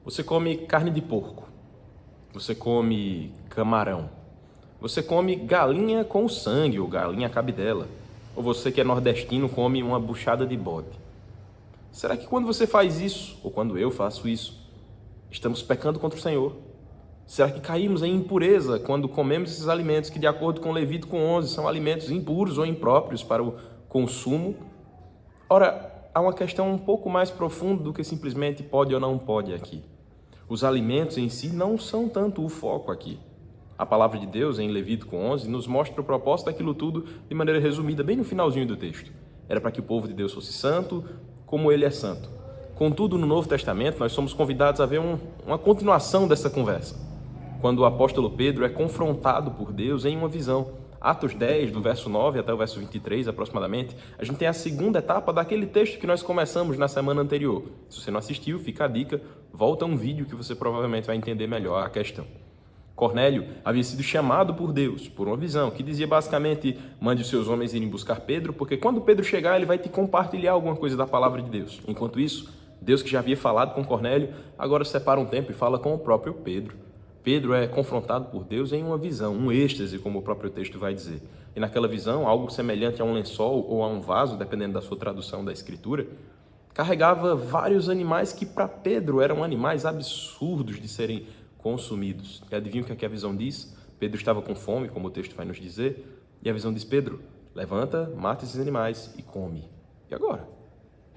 Você come carne de porco, você come camarão, você come galinha com sangue ou galinha cabidela, ou você que é nordestino come uma buchada de bode. Será que quando você faz isso, ou quando eu faço isso, estamos pecando contra o Senhor? Será que caímos em impureza quando comemos esses alimentos que, de acordo com Levítico 11, são alimentos impuros ou impróprios para o consumo? Ora, há uma questão um pouco mais profunda do que simplesmente pode ou não pode aqui. Os alimentos em si não são tanto o foco aqui. A palavra de Deus, em Levítico 11, nos mostra o propósito daquilo tudo de maneira resumida, bem no finalzinho do texto. Era para que o povo de Deus fosse santo, como ele é santo. Contudo, no Novo Testamento, nós somos convidados a ver uma continuação dessa conversa, quando o apóstolo Pedro é confrontado por Deus em uma visão. Atos 10, do verso 9 até o verso 23, aproximadamente, a gente tem a segunda etapa daquele texto que nós começamos na semana anterior. Se você não assistiu, fica a dica, volta um vídeo que você provavelmente vai entender melhor a questão. Cornélio havia sido chamado por Deus, por uma visão, que dizia basicamente, mande os seus homens irem buscar Pedro, porque quando Pedro chegar, ele vai te compartilhar alguma coisa da palavra de Deus. Enquanto isso, Deus que já havia falado com Cornélio, agora separa um tempo e fala com o próprio Pedro. Pedro é confrontado por Deus em uma visão, um êxtase, como o próprio texto vai dizer. E naquela visão, algo semelhante a um lençol ou a um vaso, dependendo da sua tradução da Escritura, carregava vários animais que para Pedro eram animais absurdos de serem consumidos. E adivinha o que a visão diz? Pedro estava com fome, como o texto vai nos dizer, e a visão diz, Pedro, levanta, mata esses animais e come. E agora?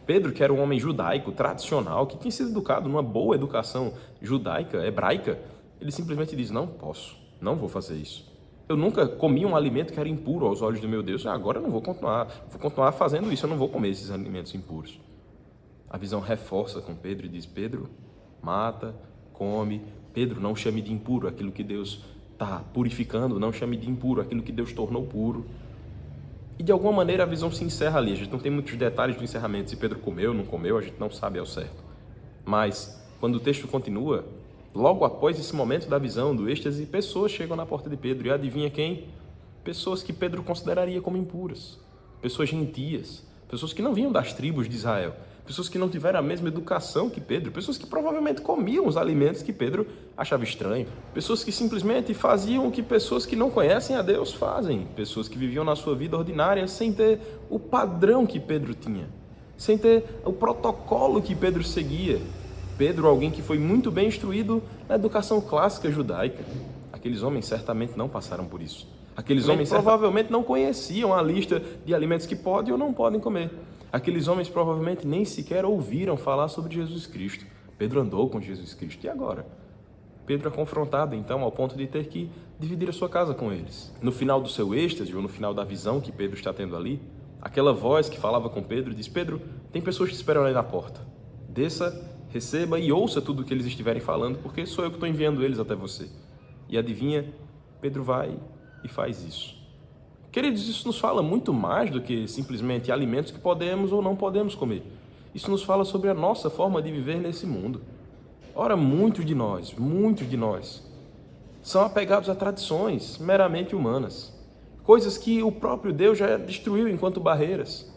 Pedro, que era um homem judaico, tradicional, que tinha sido educado numa boa educação judaica, hebraica, ele simplesmente diz, não posso, não vou fazer isso. Eu nunca comi um alimento que era impuro aos olhos do meu Deus, agora eu não vou continuar fazendo isso, eu não vou comer esses alimentos impuros. A visão reforça com Pedro e diz, Pedro, mata, come. Pedro, não chame de impuro aquilo que Deus está purificando, não chame de impuro aquilo que Deus tornou puro. E de alguma maneira a visão se encerra ali, a gente não tem muitos detalhes do encerramento, se Pedro comeu, não comeu, a gente não sabe ao certo. Mas, quando o texto continua, logo após esse momento da visão, do êxtase, pessoas chegam na porta de Pedro. E adivinha quem? Pessoas que Pedro consideraria como impuras. Pessoas gentias. Pessoas que não vinham das tribos de Israel. Pessoas que não tiveram a mesma educação que Pedro. Pessoas que provavelmente comiam os alimentos que Pedro achava estranho. Pessoas que simplesmente faziam o que pessoas que não conhecem a Deus fazem. Pessoas que viviam na sua vida ordinária sem ter o padrão que Pedro tinha. Sem ter o protocolo que Pedro seguia. Pedro, alguém que foi muito bem instruído na educação clássica judaica. Aqueles homens certamente não passaram por isso. Aqueles homens provavelmente não conheciam a lista de alimentos que podem ou não podem comer. Aqueles homens provavelmente nem sequer ouviram falar sobre Jesus Cristo. Pedro andou com Jesus Cristo. E agora? Pedro é confrontado, então, ao ponto de ter que dividir a sua casa com eles. No final do seu êxtase, ou no final da visão que Pedro está tendo ali, aquela voz que falava com Pedro diz, Pedro, tem pessoas que te esperam ali na porta. Desça, receba e ouça tudo o que eles estiverem falando, porque sou eu que estou enviando eles até você. E adivinha, Pedro vai e faz isso. Queridos, isso nos fala muito mais do que simplesmente alimentos que podemos ou não podemos comer. Isso nos fala sobre a nossa forma de viver nesse mundo. Ora, muitos de nós, são apegados a tradições meramente humanas. Coisas que o próprio Deus já destruiu enquanto barreiras.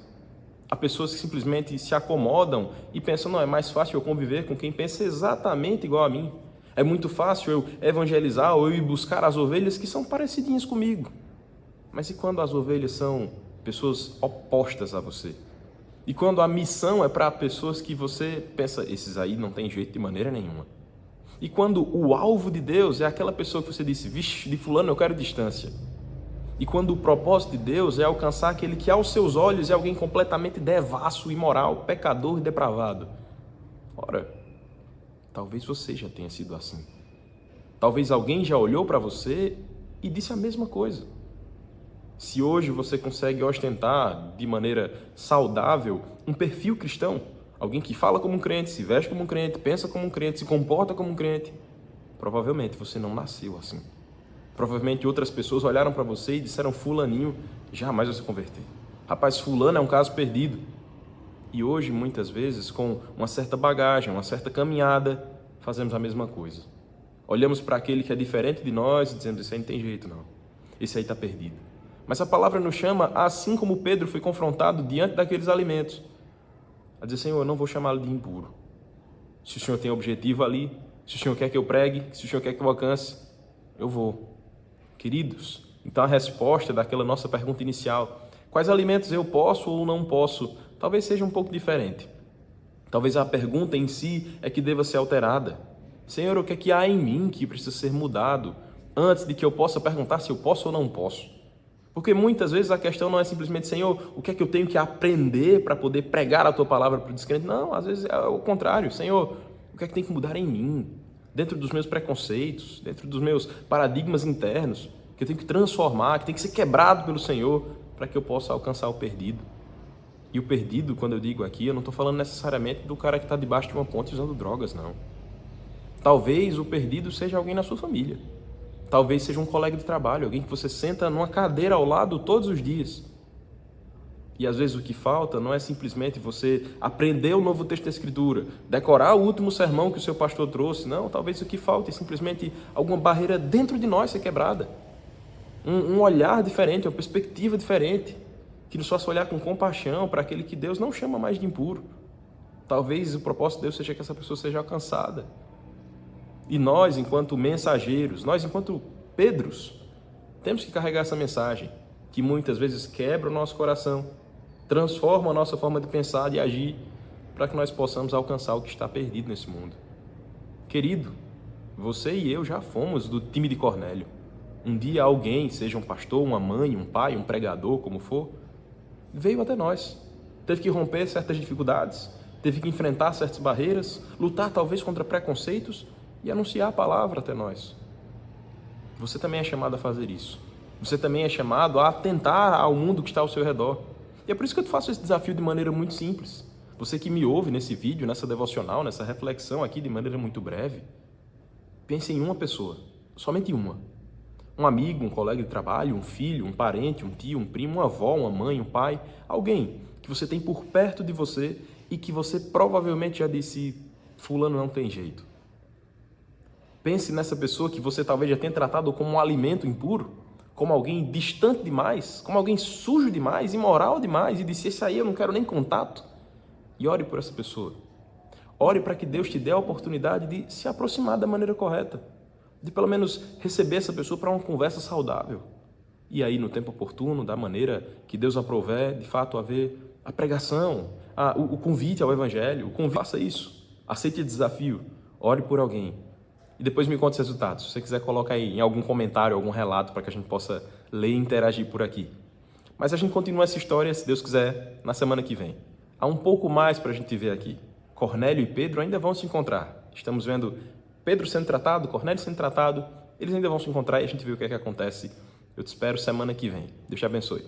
Há pessoas que simplesmente se acomodam e pensam, não, é mais fácil eu conviver com quem pensa exatamente igual a mim. É muito fácil eu evangelizar ou eu ir buscar as ovelhas que são parecidinhas comigo. Mas e quando as ovelhas são pessoas opostas a você? E quando a missão é para pessoas que você pensa, esses aí não tem jeito de maneira nenhuma. E quando o alvo de Deus é aquela pessoa que você disse, vixe, de fulano eu quero distância. E quando o propósito de Deus é alcançar aquele que aos seus olhos é alguém completamente devasso, imoral, pecador e depravado. Ora, talvez você já tenha sido assim. Talvez alguém já olhou para você e disse a mesma coisa. Se hoje você consegue ostentar de maneira saudável um perfil cristão, alguém que fala como um crente, se veste como um crente, pensa como um crente, se comporta como um crente, provavelmente você não nasceu assim. Provavelmente outras pessoas olharam para você e disseram, fulaninho jamais vai se converter. Rapaz, fulano é um caso perdido. E hoje, muitas vezes, com uma certa bagagem, uma certa caminhada, fazemos a mesma coisa. Olhamos para aquele que é diferente de nós e dizemos, esse aí não tem jeito não. Esse aí está perdido. Mas a palavra nos chama, assim como Pedro foi confrontado diante daqueles alimentos, a dizer, Senhor, eu não vou chamá-lo de impuro. Se o Senhor tem objetivo ali, Se o Senhor quer que eu pregue, se o Senhor quer que eu alcance, eu vou. Queridos, então a resposta daquela nossa pergunta inicial, quais alimentos eu posso ou não posso, talvez seja um pouco diferente. Talvez a pergunta em si é que deva ser alterada. Senhor, o que é que há em mim que precisa ser mudado antes de que eu possa perguntar se eu posso ou não posso? Porque muitas vezes a questão não é simplesmente, Senhor, o que é que eu tenho que aprender para poder pregar a Tua palavra para o descrente? Não, às vezes é o contrário. Senhor, o que é que tem que mudar em mim? Dentro dos meus preconceitos, dentro dos meus paradigmas internos, que eu tenho que transformar, que tem que ser quebrado pelo Senhor para que eu possa alcançar o perdido. E o perdido, quando eu digo aqui, eu não estou falando necessariamente do cara que está debaixo de uma ponte usando drogas, não. Talvez o perdido seja alguém na sua família. Talvez seja um colega de trabalho, alguém que você senta numa cadeira ao lado todos os dias. E às vezes o que falta não é simplesmente você aprender o Novo Texto da Escritura, decorar o último sermão que o seu pastor trouxe. Não, talvez o que falta é simplesmente alguma barreira dentro de nós ser quebrada. Um olhar diferente, uma perspectiva diferente, que nos faça olhar com compaixão para aquele que Deus não chama mais de impuro. Talvez o propósito de Deus seja que essa pessoa seja alcançada. E nós, enquanto mensageiros, nós, enquanto Pedros, temos que carregar essa mensagem, que muitas vezes quebra o nosso coração, transforma a nossa forma de pensar e agir, para que nós possamos alcançar o que está perdido nesse mundo. Querido, você e eu já fomos do time de Cornélio. Um dia alguém, seja um pastor, uma mãe, um pai, um pregador, como for, veio até nós. Teve que romper certas dificuldades, teve que enfrentar certas barreiras, lutar talvez contra preconceitos e anunciar a palavra até nós. Você também é chamado a fazer isso. Você também é chamado a atentar ao mundo que está ao seu redor. E é por isso que eu te faço esse desafio de maneira muito simples. Você que me ouve nesse vídeo, nessa devocional, nessa reflexão aqui de maneira muito breve, pense em uma pessoa, somente uma. Um amigo, um colega de trabalho, um filho, um parente, um tio, um primo, uma avó, uma mãe, um pai, alguém que você tem por perto de você e que você provavelmente já disse, fulano não tem jeito. Pense nessa pessoa que você talvez já tenha tratado como um alimento impuro, como alguém distante demais, como alguém sujo demais, imoral demais, e disse, esse aí eu não quero nem contato. E ore por essa pessoa. Ore para que Deus te dê a oportunidade de se aproximar da maneira correta, de pelo menos receber essa pessoa para uma conversa saudável. E aí, no tempo oportuno, da maneira que Deus aprouver, de fato, haver a pregação, o convite ao Evangelho, faça isso, aceite o desafio, ore por alguém. E depois me conte os resultados. Se você quiser, coloca aí em algum comentário, algum relato, para que a gente possa ler e interagir por aqui. Mas a gente continua essa história, se Deus quiser, na semana que vem. Há um pouco mais para a gente ver aqui. Cornélio e Pedro ainda vão se encontrar. Estamos vendo Pedro sendo tratado, Cornélio sendo tratado. Eles ainda vão se encontrar e a gente vê o que é que acontece. Eu te espero semana que vem. Deus te abençoe.